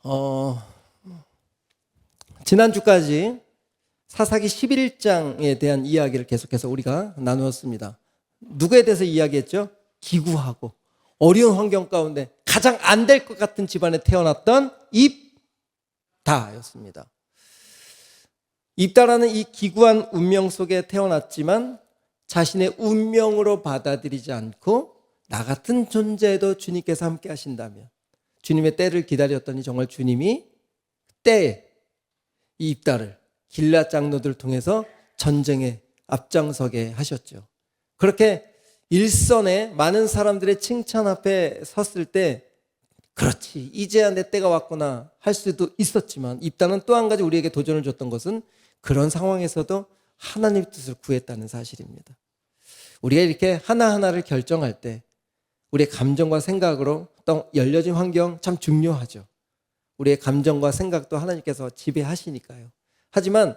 어, 지난주까지 사사기 11장에 대한 이야기를 계속해서 우리가 나누었습니다. 누구에 대해서 이야기했죠? 기구하고 어려운 환경 가운데 가장 안 될 것 같은 집안에 태어났던 입다였습니다. 입다라는 이 기구한 운명 속에 태어났지만 자신의 운명으로 받아들이지 않고 나 같은 존재도 주님께서 함께 하신다면, 주님의 때를 기다렸더니 정말 주님이 때에 이 입다를 길앗 장로들을 통해서 전쟁에 앞장서게 하셨죠. 그렇게 일선에 많은 사람들의 칭찬 앞에 섰을 때 그렇지, 이제야 내 때가 왔구나 할 수도 있었지만, 입다는 또 한 가지 우리에게 도전을 줬던 것은 그런 상황에서도 하나님의 뜻을 구했다는 사실입니다. 우리가 이렇게 하나하나를 결정할 때 우리의 감정과 생각으로 또 열려진 환경 참 중요하죠. 우리의 감정과 생각도 하나님께서 지배하시니까요. 하지만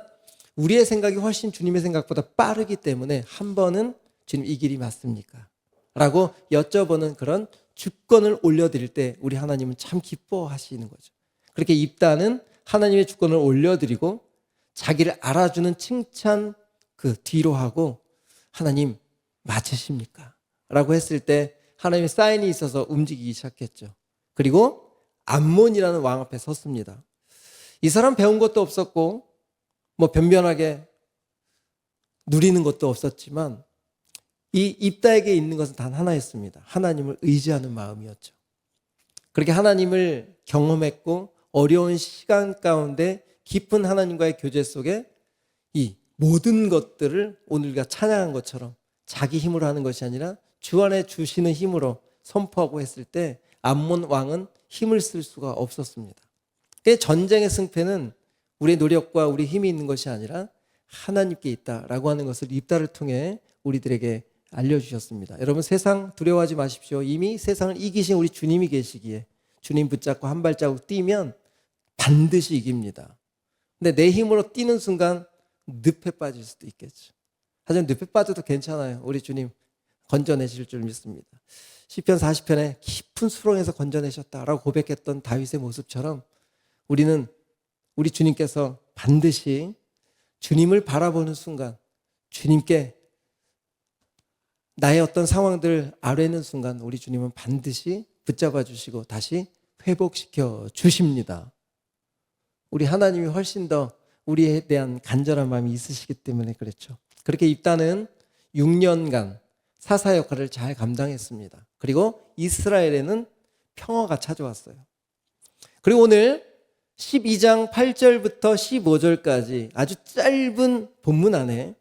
우리의 생각이 훨씬 주님의 생각보다 빠르기 때문에 한 번은 주님 이 길이 맞습니까? 라고 여쭤보는 그런 주권을 올려드릴 때 우리 하나님은 참 기뻐하시는 거죠. 그렇게 입다는 하나님의 주권을 올려드리고 자기를 알아주는 칭찬 그 뒤로 하고, 하나님 맞으십니까? 라고 했을 때 하나님의 사인이 있어서 움직이기 시작했죠. 그리고 암몬이라는 왕 앞에 섰습니다. 이 사람 배운 것도 없었고 뭐 변변하게 누리는 것도 없었지만 이 입다에게 있는 것은 단 하나였습니다. 하나님을 의지하는 마음이었죠. 그렇게 하나님을 경험했고 어려운 시간 가운데 깊은 하나님과의 교제 속에 이 모든 것들을 오늘 우리가 찬양한 것처럼 자기 힘으로 하는 것이 아니라 주 안에 주시는 힘으로 선포하고 했을 때 암몬 왕은 힘을 쓸 수가 없었습니다. 전쟁의 승패는 우리의 노력과 우리 힘이 있는 것이 아니라 하나님께 있다라고 하는 것을 입다를 통해 우리들에게 알려주셨습니다. 여러분, 세상 두려워하지 마십시오. 이미 세상을 이기신 우리 주님이 계시기에 주님 붙잡고 한 발자국 뛰면 반드시 이깁니다. 근데 내 힘으로 뛰는 순간 늪에 빠질 수도 있겠죠. 하지만 늪에 빠져도 괜찮아요. 우리 주님 건져내실 줄 믿습니다. 시편 40편에 깊은 수렁에서 건져내셨다라고 고백했던 다윗의 모습처럼 우리는 우리 주님께서 반드시 주님을 바라보는 순간, 주님께 나의 어떤 상황들을 아뢰는 순간 우리 주님은 반드시 붙잡아 주시고 다시 회복시켜 주십니다. 우리 하나님이 훨씬 더 우리에 대한 간절한 마음이 있으시기 때문에 그렇죠. 그렇게 입다는 6년간 사사 역할을 잘 감당했습니다. 그리고 이스라엘에는 평화가 찾아왔어요. 그리고 오늘 12장 8절부터 15절까지 아주 짧은 본문 안에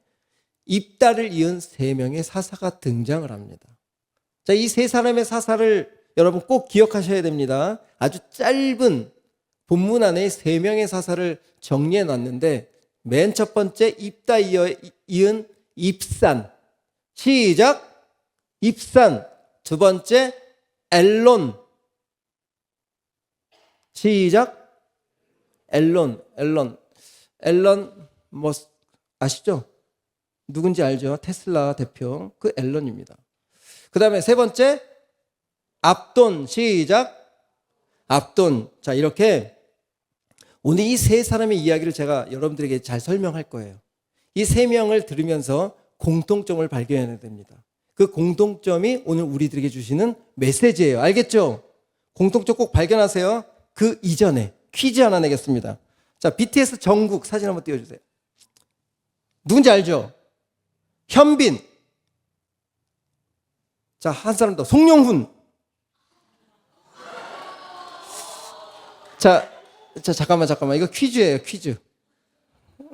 입다를 이은 3명의 사사가 등장을 합니다. 자, 이 세 사람의 사사를 여러분 꼭 기억하셔야 됩니다. 아주 짧은 본문 안에 3명의 사사를 정리해 놨는데, 맨 첫 번째 입다 이은 입산. 시작. 입산. 두 번째 엘론. 시작. 엘론 뭐 아시죠? 누군지 알죠? 테슬라 대표 그 엘론입니다. 그 다음에 세 번째 압돈. 시작. 압돈. 자, 이렇게 오늘 이 세 사람의 이야기를 제가 여러분들에게 잘 설명할 거예요. 이 3명을 들으면서 공통점을 발견해야 됩니다. 그 공통점이 오늘 우리들에게 주시는 메시지예요. 알겠죠? 공통점 꼭 발견하세요. 그 이전에 퀴즈 하나 내겠습니다. 자, BTS 정국 사진 한번 띄워주세요. 누군지 알죠? 현빈. 자, 한 사람 더. 송영훈. 자, 잠깐만. 이거 퀴즈예요, 퀴즈.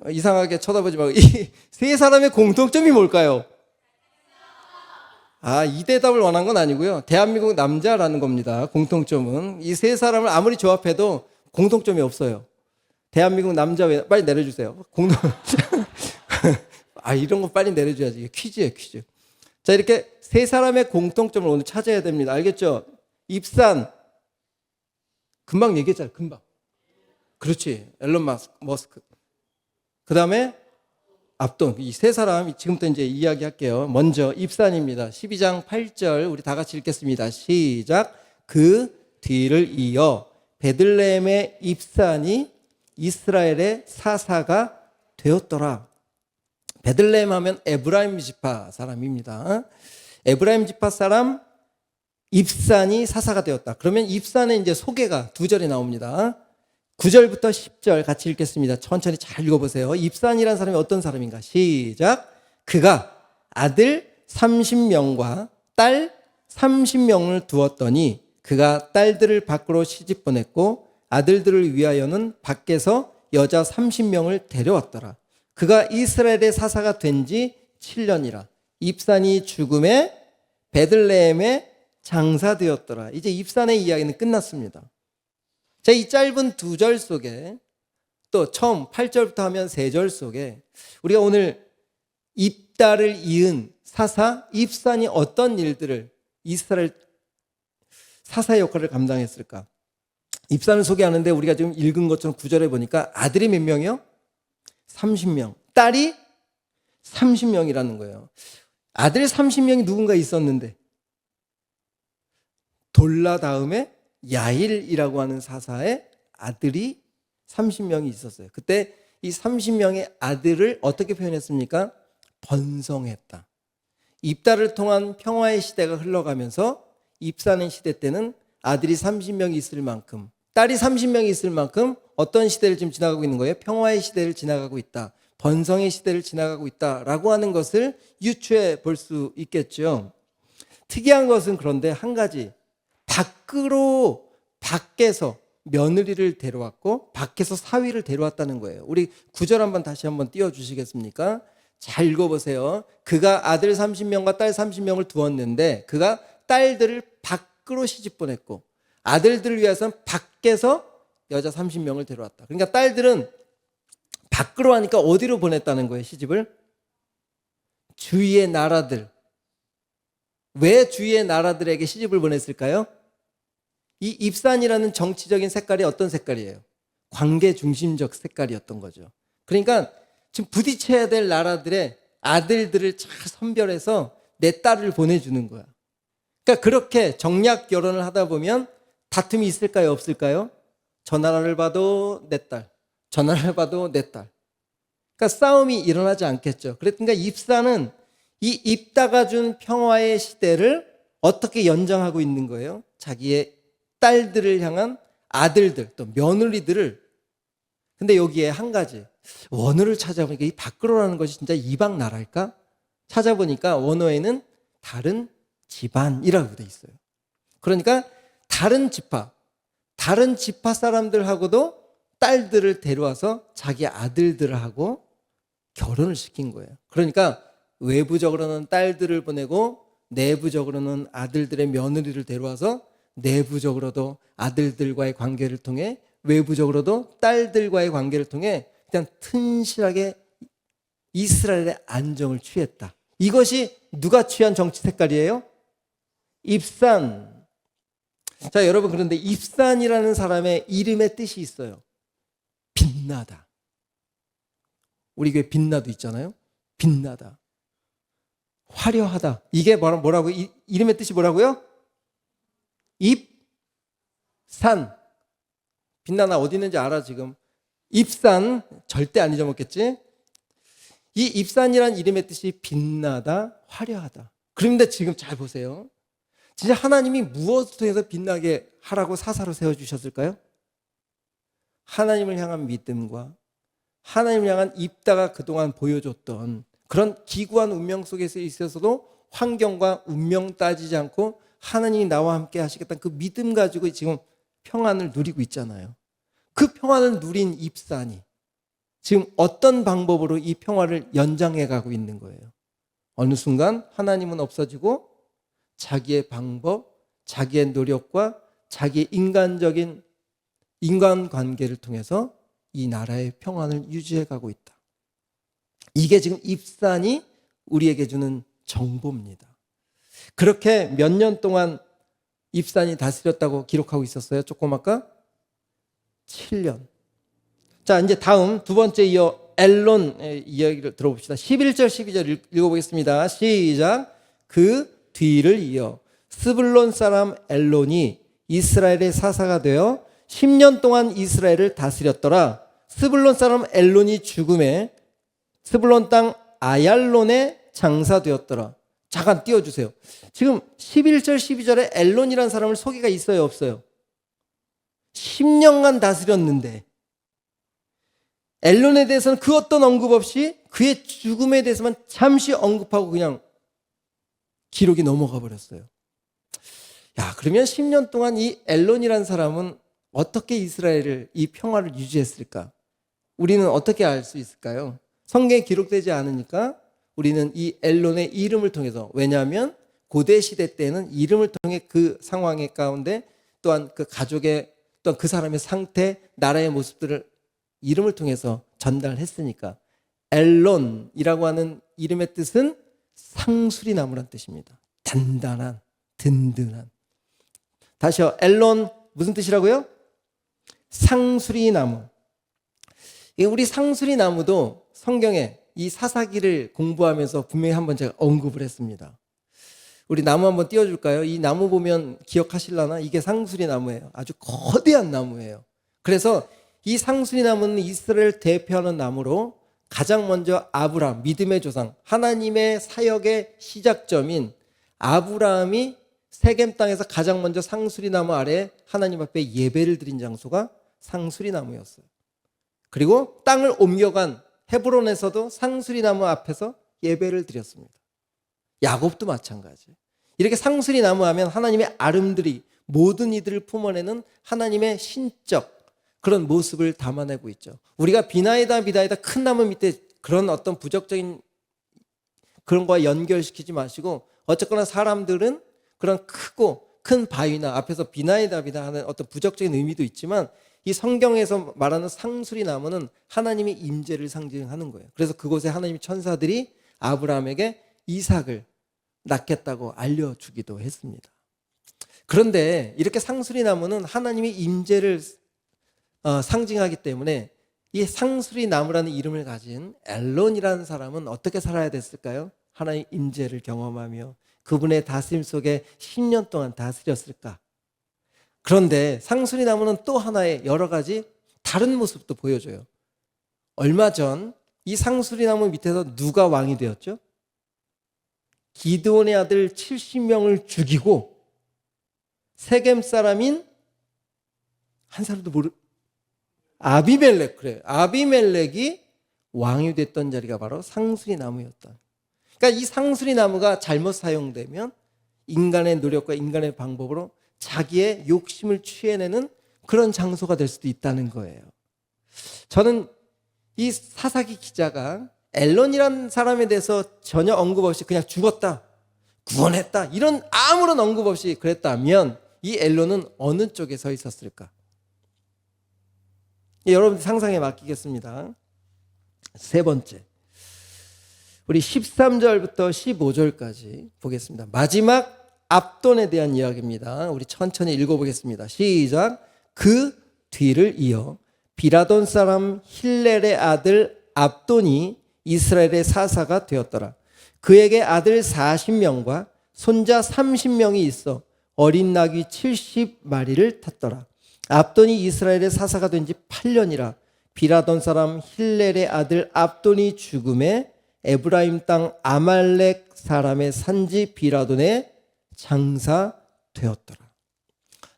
이상하게 쳐다보지 말고. 이 세 사람의 공통점이 뭘까요? 이 대답을 원한 건 아니고요. 대한민국 남자라는 겁니다. 공통점은. 이 세 사람을 아무리 조합해도 공통점이 없어요. 대한민국 남자, 빨리 내려주세요. 이런 거 빨리 내려줘야지. 이게 퀴즈예요, 퀴즈. 자, 이렇게 세 사람의 공통점을 오늘 찾아야 됩니다. 알겠죠? 입산. 금방 얘기했잖아요, 금방. 그렇지. 앨런 머스크. 그 다음에 압돈. 이 세 사람 지금부터 이제 이야기할게요. 먼저 입산입니다. 12장 8절 우리 다 같이 읽겠습니다. 시작. 그 뒤를 이어 베들레헴의 입산이 이스라엘의 사사가 되었더라. 베들레헴 하면 에브라임 지파 사람입니다. 에브라임 지파 사람 입산이 사사가 되었다. 그러면 입산의 이제 소개가 두 절에 나옵니다. 9절부터 10절 같이 읽겠습니다. 천천히 잘 읽어보세요. 입산이라는 사람이 어떤 사람인가? 시작. 그가 아들 30명과 딸 30명을 두었더니 그가 딸들을 밖으로 시집 보냈고 아들들을 위하여는 밖에서 여자 30명을 데려왔더라. 그가 이스라엘의 사사가 된 지 7년이라. 입산이 죽음에 베들레헴에 장사되었더라. 이제 입산의 이야기는 끝났습니다. 자, 이 짧은 두 절 속에 또 처음 8절부터 하면 3절 속에 우리가 오늘 입다를 이은 사사 입산이 어떤 일들을 이스라엘 사사의 역할을 감당했을까? 입산을 소개하는데 우리가 지금 읽은 것처럼 9절에 보니까 아들이 몇 명이요? 30명. 딸이 30명이라는 거예요. 아들 30명이 누군가 있었는데 돌라 다음에 야일이라고 하는 사사의 아들이 30명이 있었어요. 그때 이 30명의 아들을 어떻게 표현했습니까? 번성했다. 입다를 통한 평화의 시대가 흘러가면서 입산의 시대 때는 아들이 30명이 있을 만큼, 딸이 30명이 있을 만큼 어떤 시대를 지금 지나가고 있는 거예요? 평화의 시대를 지나가고 있다. 번성의 시대를 지나가고 있다라고 하는 것을 유추해 볼 수 있겠죠. 특이한 것은 그런데 한 가지, 밖에서 며느리를 데려왔고 밖에서 사위를 데려왔다는 거예요. 우리 9절 한번 다시 한번 띄워주시겠습니까? 잘 읽어보세요. 그가 아들 30명과 딸 30명을 두었는데 그가 딸들을 밖으로 시집 보냈고 아들들을 위해서는 밖에서 여자 30명을 데려왔다. 그러니까 딸들은 밖으로 하니까 어디로 보냈다는 거예요, 시집을? 주위의 나라들. 왜 주위의 나라들에게 시집을 보냈을까요? 이 입산이라는 정치적인 색깔이 어떤 색깔이에요? 관계 중심적 색깔이었던 거죠. 그러니까 지금 부딪혀야 될 나라들의 아들들을 잘 선별해서 내 딸을 보내주는 거야. 그러니까 그렇게 정략 결혼을 하다 보면 다툼이 있을까요? 없을까요? 저 나라를 봐도 내 딸, 저 나라를 봐도 내 딸. 그러니까 싸움이 일어나지 않겠죠. 그러니까 입산은 이 입다가 준 평화의 시대를 어떻게 연장하고 있는 거예요? 자기의 딸들을 향한 아들들, 또 며느리들을. 근데 여기에 한 가지, 원어를 찾아보니까 이 밖으로라는 것이 진짜 이방 나라일까? 찾아보니까 원어에는 다른 집안이라고 돼 있어요. 그러니까 다른 지파 사람들하고도 딸들을 데려와서 자기 아들들하고 결혼을 시킨 거예요. 그러니까 외부적으로는 딸들을 보내고 내부적으로는 아들들의 며느리를 데려와서 내부적으로도 아들들과의 관계를 통해 외부적으로도 딸들과의 관계를 통해 그냥 튼실하게 이스라엘의 안정을 취했다. 이것이 누가 취한 정치 색깔이에요? 입산. 자, 여러분, 그런데 입산이라는 사람의 이름의 뜻이 있어요. 빛나다. 우리 교회 빛나도 있잖아요. 빛나다. 화려하다. 이게 뭐라고? 이름의 뜻이 뭐라고요? 입산. 빛나나 어디 있는지 알아 지금? 입산 절대 안 잊어먹겠지? 이 입산이란 이름의 뜻이 빛나다, 화려하다. 그런데 지금 잘 보세요. 진짜 하나님이 무엇을 통해서 빛나게 하라고 사사로 세워주셨을까요? 하나님을 향한 믿음과 하나님을 향한 입다가 그동안 보여줬던 그런 기구한 운명 속에서 있어서도 환경과 운명 따지지 않고 하나님이 나와 함께 하시겠다는 그 믿음 가지고 지금 평안을 누리고 있잖아요. 그 평안을 누린 입산이 지금 어떤 방법으로 이 평화를 연장해 가고 있는 거예요. 어느 순간 하나님은 없어지고 자기의 방법, 자기의 노력과 자기의 인간적인 인간관계를 통해서 이 나라의 평안을 유지해 가고 있다. 이게 지금 입산이 우리에게 주는 정보입니다. 그렇게 몇 년 동안 입산이 다스렸다고 기록하고 있었어요? 조금 아까? 7년. 자, 이제 다음 두 번째 이어 엘론의 이야기를 들어봅시다. 11절 12절 읽어보겠습니다. 시작. 그 뒤를 이어 스불론 사람 엘론이 이스라엘의 사사가 되어 10년 동안 이스라엘을 다스렸더라. 스불론 사람 엘론이 죽음에 스불론 땅 아얄론에 장사되었더라. 잠깐 띄워주세요. 지금 11절 12절에 엘론이라는 사람을 소개가 있어요, 없어요? 10년간 다스렸는데 엘론에 대해서는 그 어떤 언급 없이 그의 죽음에 대해서만 잠시 언급하고 그냥 기록이 넘어가 버렸어요. 야, 그러면 10년 동안 이 엘론이라는 사람은 어떻게 이스라엘을 이 평화를 유지했을까? 우리는 어떻게 알 수 있을까요? 성경에 기록되지 않으니까 우리는 이 엘론의 이름을 통해서, 왜냐하면 고대 시대 때는 이름을 통해 그 상황의 가운데 또한 그 가족의 또한 그 사람의 상태, 나라의 모습들을 이름을 통해서 전달했으니까. 엘론이라고 하는 이름의 뜻은 상수리 나무란 뜻입니다. 단단한, 든든한. 다시요. 엘론 무슨 뜻이라고요? 상수리 나무. 우리 상수리 나무도 성경에 이 사사기를 공부하면서 분명히 한번 제가 언급을 했습니다. 우리 나무 한번 띄워줄까요? 이 나무 보면 기억하실라나? 이게 상수리 나무예요. 아주 거대한 나무예요. 그래서 이 상수리 나무는 이스라엘을 대표하는 나무로 가장 먼저 아브라함, 믿음의 조상, 하나님의 사역의 시작점인 아브라함이 세겜 땅에서 가장 먼저 상수리 나무 아래 하나님 앞에 예배를 드린 장소가 상수리 나무였어요. 그리고 땅을 옮겨간 헤브론에서도 상수리 나무 앞에서 예배를 드렸습니다. 야곱도 마찬가지. 이렇게 상수리 나무 하면 하나님의 아름드리, 모든 이들을 품어내는 하나님의 신적 그런 모습을 담아내고 있죠. 우리가 비나이다 큰 나무 밑에 그런 어떤 부적적인 그런 거와 연결시키지 마시고, 어쨌거나 사람들은 그런 크고 큰 바위나 앞에서 비나이다 하는 어떤 부적적인 의미도 있지만, 이 성경에서 말하는 상수리 나무는 하나님의 임재를 상징하는 거예요. 그래서 그곳에 하나님의 천사들이 아브라함에게 이삭을 낳겠다고 알려주기도 했습니다. 그런데 이렇게 상수리 나무는 하나님의 임재를 상징하기 때문에 이 상수리 나무라는 이름을 가진 엘론이라는 사람은 어떻게 살아야 됐을까요? 하나님의 임재를 경험하며 그분의 다스림 속에 10년 동안 다스렸을까? 그런데 상수리 나무는 또 하나의 여러 가지 다른 모습도 보여줘요. 얼마 전 이 상수리 나무 밑에서 누가 왕이 되었죠? 기드온의 아들 70명을 죽이고 세겜 사람인 한 사람도 아비멜렉, 그래요. 아비멜렉이 왕이 됐던 자리가 바로 상수리 나무였다. 그러니까 이 상수리 나무가 잘못 사용되면 인간의 노력과 인간의 방법으로 자기의 욕심을 취해내는 그런 장소가 될 수도 있다는 거예요. 저는 이 사사기 기자가 엘론이라는 사람에 대해서 전혀 언급 없이 그냥 죽었다, 구원했다, 이런 아무런 언급 없이 그랬다면 이 엘론은 어느 쪽에 서 있었을까? 여러분 상상에 맡기겠습니다. 세 번째, 우리 13절부터 15절까지 보겠습니다. 마지막 압돈에 대한 이야기입니다. 우리 천천히 읽어보겠습니다. 시작. 그 뒤를 이어 비라돈 사람 힐렐의 아들 압돈이 이스라엘의 사사가 되었더라. 그에게 아들 40명과 손자 30명이 있어 어린 나귀 70마리를 탔더라. 압돈이 이스라엘의 사사가 된 지 8년이라. 비라돈 사람 힐렐의 아들 압돈이 죽음에 에브라임 땅 아말렉 사람의 산지 비라돈에 장사되었더라.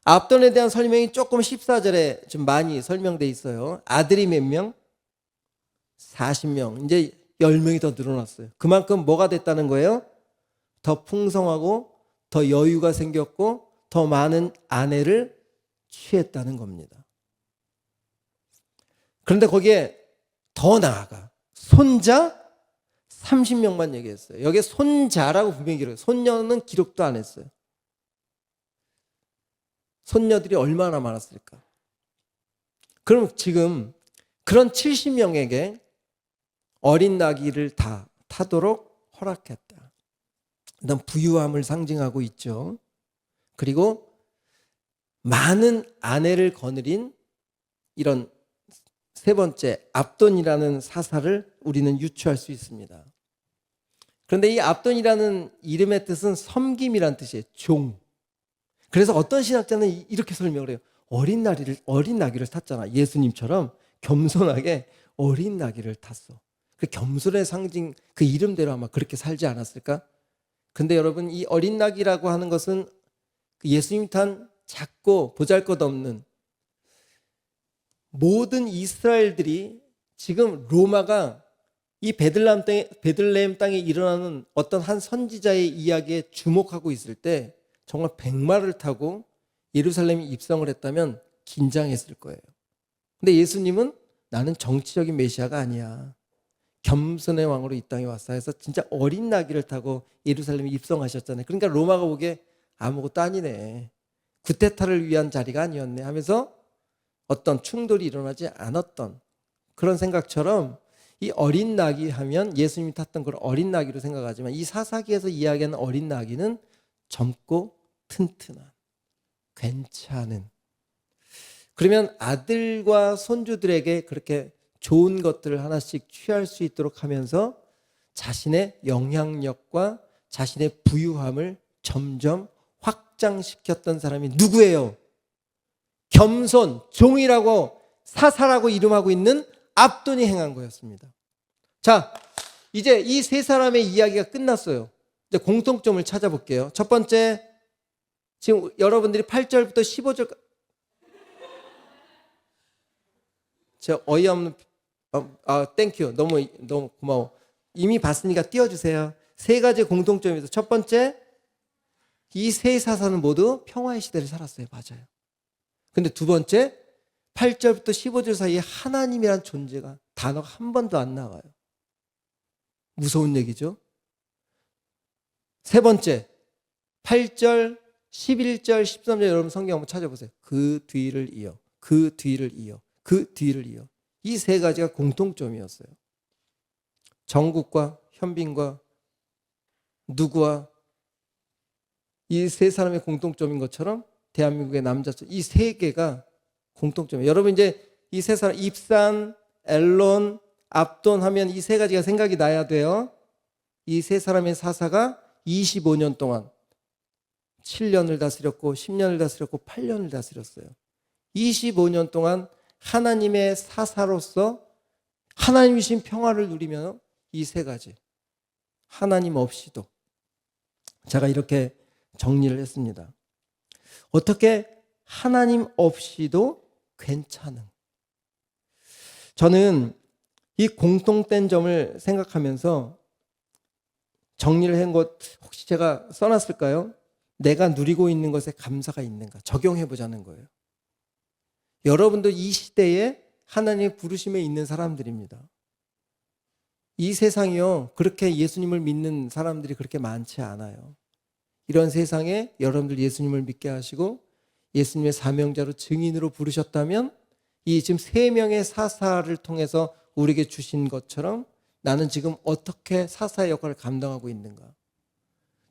압돈에 대한 설명이 조금 14절에 좀 많이 설명되어 있어요. 아들이 몇 명? 40명. 이제 10명이 더 늘어났어요. 그만큼 뭐가 됐다는 거예요? 더 풍성하고 더 여유가 생겼고 더 많은 아내를 취했다는 겁니다. 그런데 거기에 더 나아가 손자 30명만 얘기했어요. 여기에 손자라고 분명히 기록해요. 손녀는 기록도 안 했어요. 손녀들이 얼마나 많았을까? 그럼 지금 그런 70명에게 어린 나귀를 다 타도록 허락했다. 일단 부유함을 상징하고 있죠. 그리고 많은 아내를 거느린 이런 세 번째 압돈이라는 사사를 우리는 유추할 수 있습니다. 그런데 이 압돈이라는 이름의 뜻은 섬김이라는 뜻이에요. 종. 그래서 어떤 신학자는 이렇게 설명을 해요. 어린 나귀를 탔잖아. 예수님처럼 겸손하게 어린 나귀를 탔어. 그 겸손의 상징, 그 이름대로 아마 그렇게 살지 않았을까? 근데 여러분, 이 어린 나귀라고 하는 것은 그 예수님 탄 작고 보잘것없는 모든 이스라엘들이 지금 로마가 이 베들레헴 땅에 일어나는 어떤 한 선지자의 이야기에 주목하고 있을 때 정말 백마를 타고 예루살렘에 입성을 했다면 긴장했을 거예요. 근데 예수님은 나는 정치적인 메시아가 아니야. 겸손의 왕으로 이 땅에 왔어 해서 진짜 어린 나귀를 타고 예루살렘에 입성하셨잖아요. 그러니까 로마가 보기에 아무것도 아니네. 구테타를 위한 자리가 아니었네 하면서 어떤 충돌이 일어나지 않았던 그런 생각처럼 이 어린 나귀 하면 예수님이 탔던 그런 어린 나귀로 생각하지만 이 사사기에서 이야기하는 어린 나귀는 젊고 튼튼한 괜찮은, 그러면 아들과 손주들에게 그렇게 좋은 것들을 하나씩 취할 수 있도록 하면서 자신의 영향력과 자신의 부유함을 점점 확장시켰던 사람이 누구예요? 겸손, 종이라고 사사라고 이름하고 있는 압돈이 행한 거였습니다. 자, 이제 이 세 사람의 이야기가 끝났어요. 이제 공통점을 찾아볼게요. 첫 번째, 지금 여러분들이 8절부터 15절, 저 어이없는, 땡큐. 너무 고마워. 이미 봤으니까 띄워주세요. 세 가지 공통점에서 첫 번째, 이 세 사사는 모두 평화의 시대를 살았어요. 맞아요. 근데 두 번째, 8절부터 15절 사이에 하나님이란 존재가 단어가 한 번도 안 나와요. 무서운 얘기죠. 세 번째, 8절, 11절, 13절 여러분 성경 한번 찾아보세요. 그 뒤를 이어, 그 뒤를 이어, 그 뒤를 이어. 이 세 가지가 공통점이었어요. 정국과 현빈과 누구와 이 세 사람의 공통점인 것처럼 대한민국의 남자처럼 이 세 개가 공통점이에요. 여러분 이제 이 세 사람 입산, 엘론, 압돈 하면 이 세 가지가 생각이 나야 돼요. 이 세 사람의 사사가 25년 동안 7년을 다스렸고 10년을 다스렸고 8년을 다스렸어요. 25년 동안 하나님의 사사로서 하나님이신 평화를 누리며 이 세 가지 하나님 없이도 제가 이렇게 정리를 했습니다. 어떻게 하나님 없이도 괜찮은, 저는 이 공통된 점을 생각하면서 정리를 한 것 혹시 제가 써놨을까요? 내가 누리고 있는 것에 감사가 있는가 적용해 보자는 거예요. 여러분도 이 시대에 하나님의 부르심에 있는 사람들입니다. 이 세상이요, 그렇게 예수님을 믿는 사람들이 그렇게 많지 않아요. 이런 세상에 여러분들 예수님을 믿게 하시고 예수님의 사명자로 증인으로 부르셨다면 이 지금 3명의 사사를 통해서 우리에게 주신 것처럼 나는 지금 어떻게 사사의 역할을 감당하고 있는가?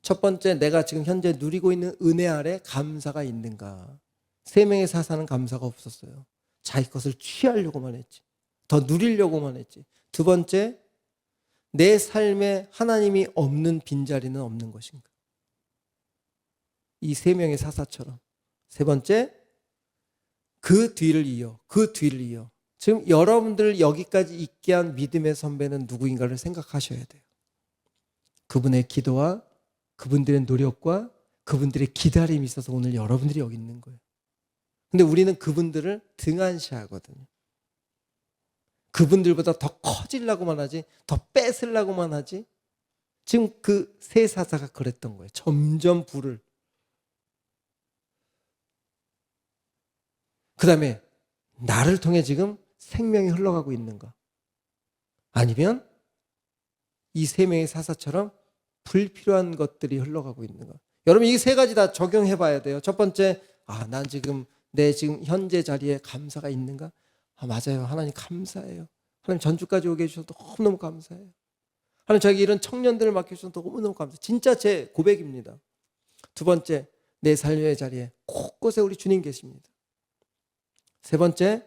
첫 번째, 내가 지금 현재 누리고 있는 은혜 아래 감사가 있는가? 3명의 사사는 감사가 없었어요. 자기 것을 취하려고만 했지. 더 누리려고만 했지. 두 번째, 내 삶에 하나님이 없는 빈자리는 없는 것인가? 이 3명의 사사처럼. 세 번째, 그 뒤를 이어, 그 뒤를 이어. 지금 여러분들 여기까지 있게 한 믿음의 선배는 누구인가를 생각하셔야 돼요. 그분의 기도와 그분들의 노력과 그분들의 기다림이 있어서 오늘 여러분들이 여기 있는 거예요. 근데 우리는 그분들을 등한시하거든요. 그분들보다 더 커지려고만 하지, 더 뺏으려고만 하지. 지금 그 세 사사가 그랬던 거예요. 점점 불을. 그 다음에 나를 통해 지금 생명이 흘러가고 있는가? 아니면 이 3명의 사사처럼 불필요한 것들이 흘러가고 있는가? 여러분 이 3가지 다 적용해 봐야 돼요. 첫 번째, 난 지금 내 지금 현재 자리에 감사가 있는가? 맞아요. 하나님 감사해요. 하나님 전주까지 오게 해주셔서 너무너무 감사해요. 하나님 저에게 이런 청년들을 맡겨주셔서 너무너무 감사해요. 진짜 제 고백입니다. 두 번째, 내 삶의 자리에 곳곳에 우리 주님 계십니다. 세 번째,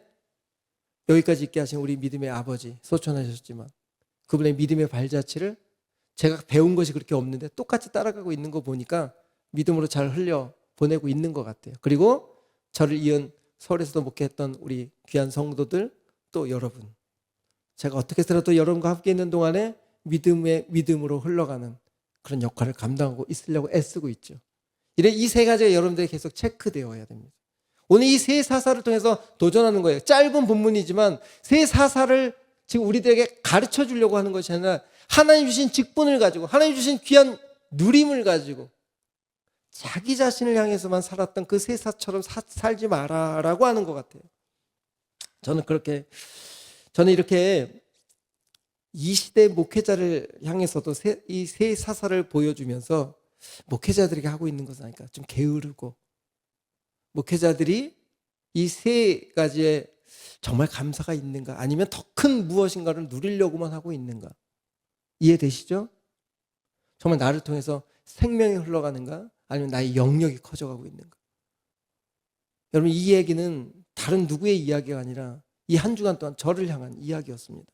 여기까지 있게 하신 우리 믿음의 아버지 소천하셨지만 그분의 믿음의 발자취를 제가 배운 것이 그렇게 없는데 똑같이 따라가고 있는 거 보니까 믿음으로 잘 흘려 보내고 있는 것 같아요. 그리고 저를 이은 서울에서도 목회했던 우리 귀한 성도들, 또 여러분, 제가 어떻게 해서라도 여러분과 함께 있는 동안에 믿음으로 흘러가는 그런 역할을 감당하고 있으려고 애쓰고 있죠. 이 세 가지가 여러분들에게 계속 체크되어야 됩니다. 오늘 이 세 사사를 통해서 도전하는 거예요. 짧은 본문이지만 세 사사를 지금 우리들에게 가르쳐 주려고 하는 것이 아니라 하나님 주신 직분을 가지고, 하나님 주신 귀한 누림을 가지고 자기 자신을 향해서만 살았던 그 세사처럼 살지 마라라고 하는 것 같아요. 저는 이렇게 이 시대 목회자를 향해서도 이 세 사사를 보여주면서 목회자들에게 하고 있는 것은 아닐까, 좀 게으르고, 목회자들이 이 세 가지에 정말 감사가 있는가, 아니면 더 큰 무엇인가를 누리려고만 하고 있는가, 이해되시죠? 정말 나를 통해서 생명이 흘러가는가, 아니면 나의 영역이 커져가고 있는가. 여러분, 이 얘기는 다른 누구의 이야기가 아니라 이 한 주간 동안 저를 향한 이야기였습니다.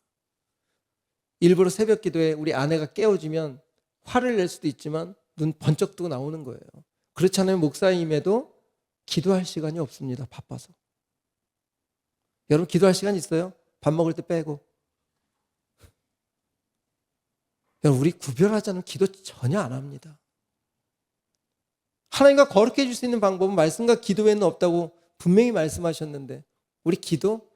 일부러 새벽 기도에 우리 아내가 깨워지면 화를 낼 수도 있지만 눈 번쩍 뜨고 나오는 거예요. 그렇지 않으면 목사님에도 기도할 시간이 없습니다. 바빠서. 여러분, 기도할 시간 있어요? 밥 먹을 때 빼고. 여러분, 우리 구별하지 않으면 기도 전혀 안 합니다. 하나님과 거룩해 질 수 있는 방법은 말씀과 기도 외에는 없다고 분명히 말씀하셨는데, 우리 기도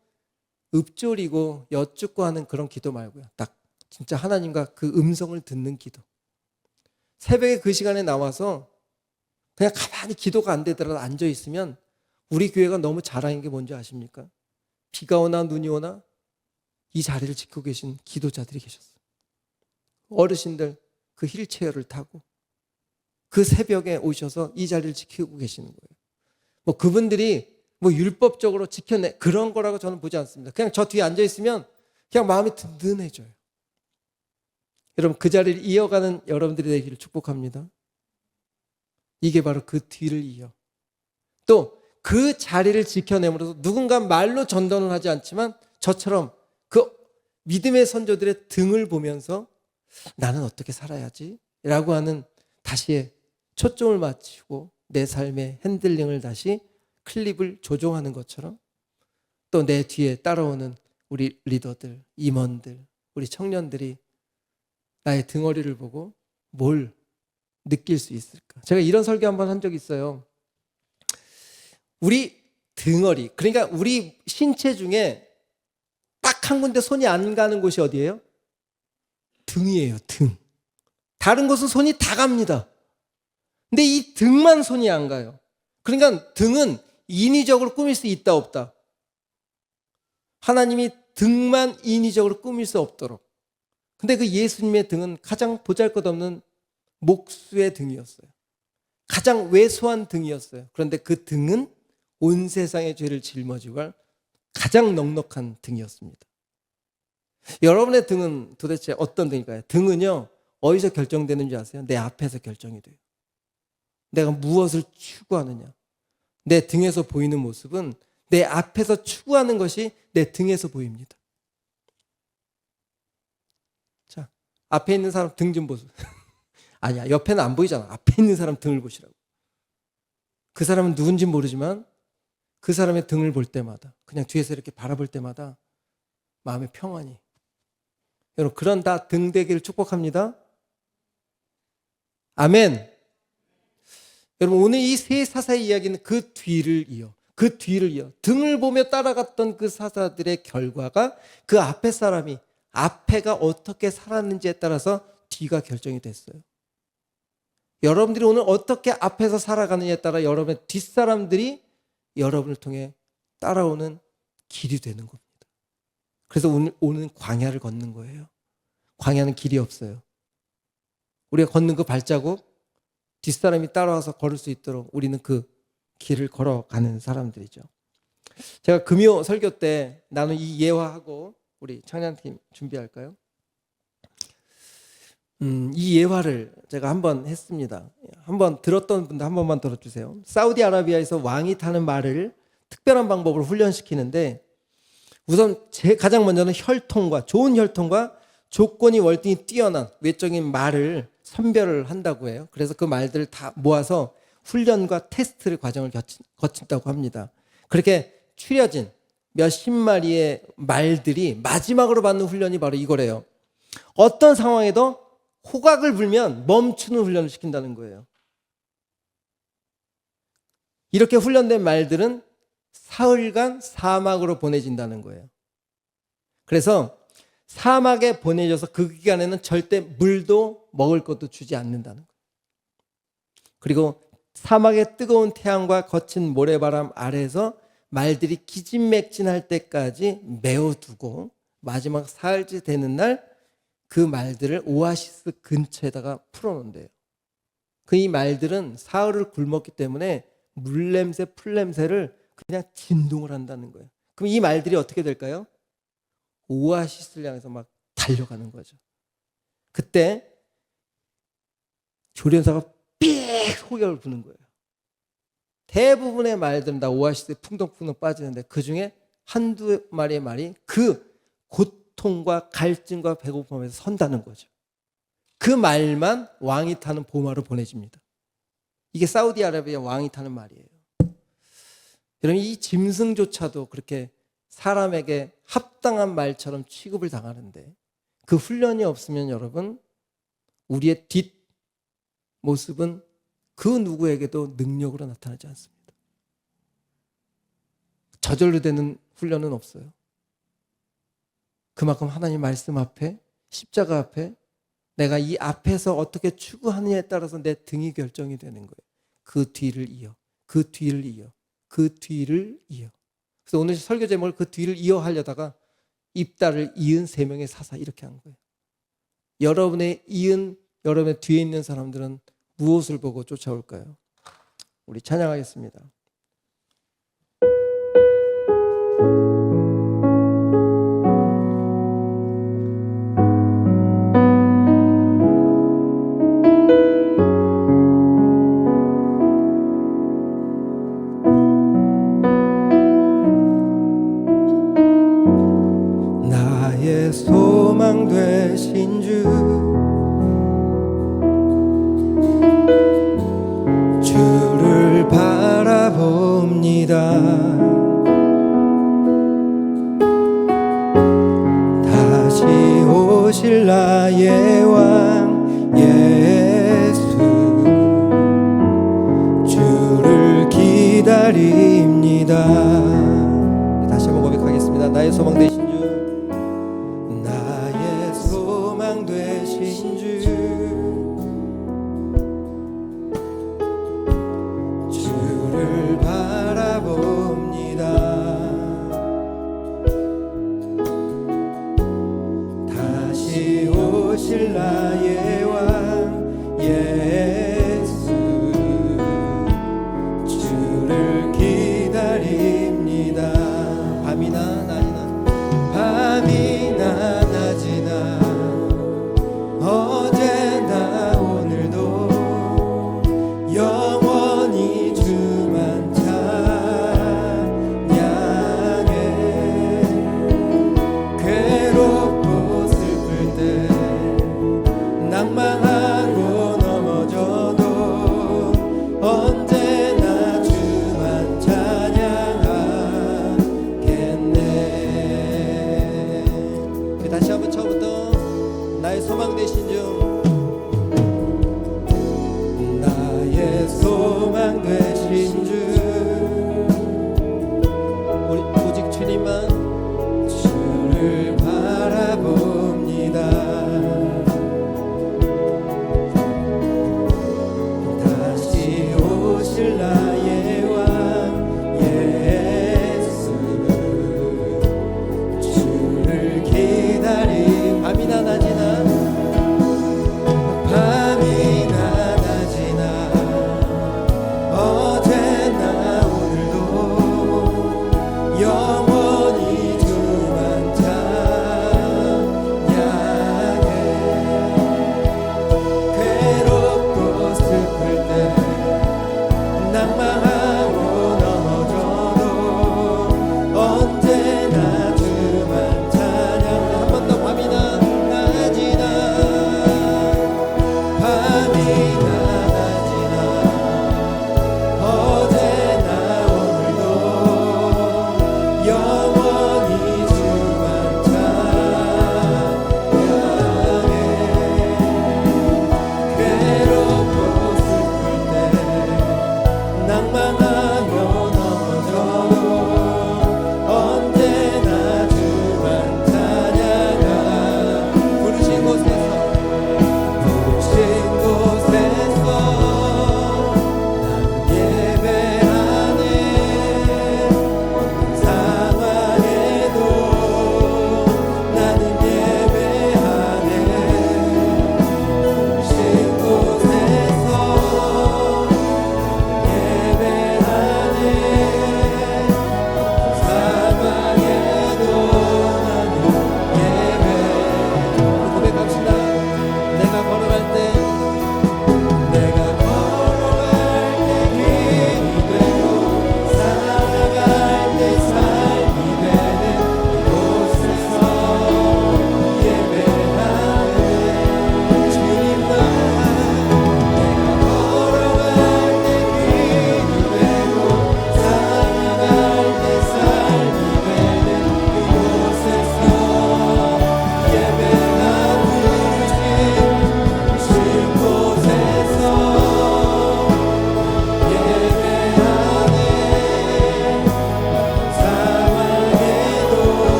읊조리고 여쭙고 하는 그런 기도 말고요, 딱 진짜 하나님과 그 음성을 듣는 기도. 새벽에 그 시간에 나와서 그냥 가만히 기도가 안 되더라도 앉아있으면 우리 교회가 너무 자랑인 게 뭔지 아십니까? 비가 오나 눈이 오나 이 자리를 지키고 계신 기도자들이 계셨어요. 어르신들 그 휠체어를 타고 그 새벽에 오셔서 이 자리를 지키고 계시는 거예요. 그분들이 율법적으로 지켜내 그런 거라고 저는 보지 않습니다. 그냥 저 뒤에 앉아있으면 그냥 마음이 든든해져요. 여러분, 그 자리를 이어가는 여러분들이 되기를 축복합니다. 이게 바로 그 뒤를 이어, 또 그 자리를 지켜내므로써 누군가 말로 전도는 하지 않지만 저처럼 그 믿음의 선조들의 등을 보면서 나는 어떻게 살아야지? 라고 하는 다시의 초점을 맞추고 내 삶의 핸들링을 다시 클립을 조종하는 것처럼, 또 내 뒤에 따라오는 우리 리더들, 임원들, 우리 청년들이 나의 등어리를 보고 뭘 느낄 수 있을까? 제가 이런 설교 한번 한 적이 있어요. 우리 등어리, 그러니까 우리 신체 중에 딱 한 군데 손이 안 가는 곳이 어디예요? 등이에요, 등. 다른 곳은 손이 다 갑니다. 근데 이 등만 손이 안 가요. 그러니까 등은 인위적으로 꾸밀 수 있다 없다? 하나님이 등만 인위적으로 꾸밀 수 없도록. 근데 그 예수님의 등은 가장 보잘것없는 목수의 등이었어요. 가장 왜소한 등이었어요. 그런데 그 등은 온 세상의 죄를 짊어지고 갈 가장 넉넉한 등이었습니다. 여러분의 등은 도대체 어떤 등일까요? 등은요, 어디서 결정되는지 아세요? 내 앞에서 결정이 돼요. 내가 무엇을 추구하느냐. 내 등에서 보이는 모습은 내 앞에서 추구하는 것이 내 등에서 보입니다. 자, 앞에 있는 사람 등 좀 보세요. 아니야, 옆에는 안 보이잖아. 앞에 있는 사람 등을 보시라고. 그 사람은 누군지 모르지만 그 사람의 등을 볼 때마다, 그냥 뒤에서 이렇게 바라볼 때마다 마음의 평안이. 여러분, 그런 다 등 되기를 축복합니다. 아멘. 여러분, 오늘 이 세 사사의 이야기는 그 뒤를 이어 등을 보며 따라갔던 그 사사들의 결과가 그 앞에 사람이, 앞에가 어떻게 살았는지에 따라서 뒤가 결정이 됐어요. 여러분들이 오늘 어떻게 앞에서 살아가느냐에 따라 여러분의 뒷사람들이 여러분을 통해 따라오는 길이 되는 겁니다. 그래서 오늘 광야를 걷는 거예요. 광야는 길이 없어요. 우리가 걷는 그 발자국, 뒷사람이 따라와서 걸을 수 있도록 우리는 그 길을 걸어가는 사람들이죠. 제가 금요 설교 때 나는 이 예화하고 우리 청년팀 준비할까요? 이 예화를 제가 한번 했습니다. 한번 들었던 분들 한 번만 들어주세요. 사우디아라비아에서 왕이 타는 말을 특별한 방법으로 훈련시키는데, 우선 가장 먼저는 좋은 혈통과 조건이 월등히 뛰어난 외적인 말을 선별을 한다고 해요. 그래서 그 말들을 다 모아서 훈련과 테스트를 과정을 거친다고 합니다. 그렇게 추려진 몇십 마리의 말들이 마지막으로 받는 훈련이 바로 이거래요. 어떤 상황에도 호각을 불면 멈추는 훈련을 시킨다는 거예요. 이렇게 훈련된 말들은 사흘간 사막으로 보내진다는 거예요. 그래서 사막에 보내져서 그 기간에는 절대 물도 먹을 것도 주지 않는다는 거예요. 그리고 사막의 뜨거운 태양과 거친 모래바람 아래에서 말들이 기진맥진할 때까지 메워두고 마지막 사흘째 되는 날 그 말들을 오아시스 근처에다가 풀어놓는대요. 그 이 말들은 사흘을 굶었기 때문에 물냄새, 풀냄새를 그냥 진동을 한다는 거예요. 그럼 이 말들이 어떻게 될까요? 오아시스를 향해서 막 달려가는 거죠. 그때 조련사가 삑 호격을 부는 거예요. 대부분의 말들은 다 오아시스에 풍덩풍덩 빠지는데 그 중에 한두 마리의 말이 그 고통과 갈증과 배고픔에서 선다는 거죠. 그 말만 왕이 타는 보마로 보내집니다. 이게 사우디아라비아 왕이 타는 말이에요. 여러분, 이 짐승조차도 그렇게 사람에게 합당한 말처럼 취급을 당하는데 그 훈련이 없으면 여러분, 우리의 뒷모습은 그 누구에게도 능력으로 나타나지 않습니다. 저절로 되는 훈련은 없어요. 그만큼 하나님 말씀 앞에, 십자가 앞에 내가 이 앞에서 어떻게 추구하느냐에 따라서 내 등이 결정이 되는 거예요. 그 뒤를 이어, 그 뒤를 이어, 그 뒤를 이어. 그래서 오늘 설교 제목을 그 뒤를 이어 하려다가 입다를 이은 세 명의 사사 이렇게 한 거예요. 여러분의 뒤에 있는 사람들은 무엇을 보고 쫓아올까요? 우리 찬양하겠습니다. 나의 소망 되신 주, 주를 바라봅니다. 다시 오실 나의 왕 예수, 주를 기다립니다. 다시 한번 고백하겠습니다. 나의 소망 되신 주, 나의 소망 되신 주, 주를 바라봅니다. 다시 오실 나의 왕 예수, 주를 기다립니다. 밤이나 낮이나, 밤이나 낮이나, 어제나 오늘도 영원히 주만 찬양해. 괴롭고 슬플 때 낭망하고 넘어져도 언제나 주만 찬양하겠네. 다시 한번 처음부터 나의 소망 되신 주, 나의 소망 되신 주, 오직 주님만, 주를 바라봅니다. 다시 오실 나의 왕 예수, 주를 기다리. 밤이나 낮이나, 밤이나 낮이나, 어제나 오늘도 영원히 주만 찬양해. 괴롭고 슬플 때 낭망하고 넘어져도 언제나 주만 찬양해. 한 번 더. 밤이나 낮이나,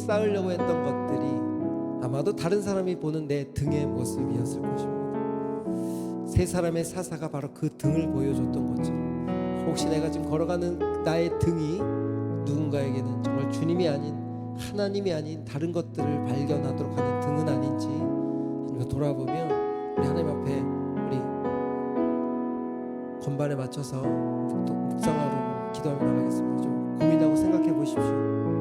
쌓으려고 했던 것들이 아마도 다른 사람이 보는 내 등의 모습이었을 것입니다. 세 사람의 사사가 바로 그 등을 보여줬던 것처럼 혹시 내가 지금 걸어가는 나의 등이 누군가에게는 정말 주님이 아닌, 하나님이 아닌 다른 것들을 발견하도록 하는 등은 아닌지 돌아보면 우리 하나님 앞에 우리 건반에 맞춰서 묵상하고 기도하며 나가겠습니다. 좀 고민하고 생각해 보십시오.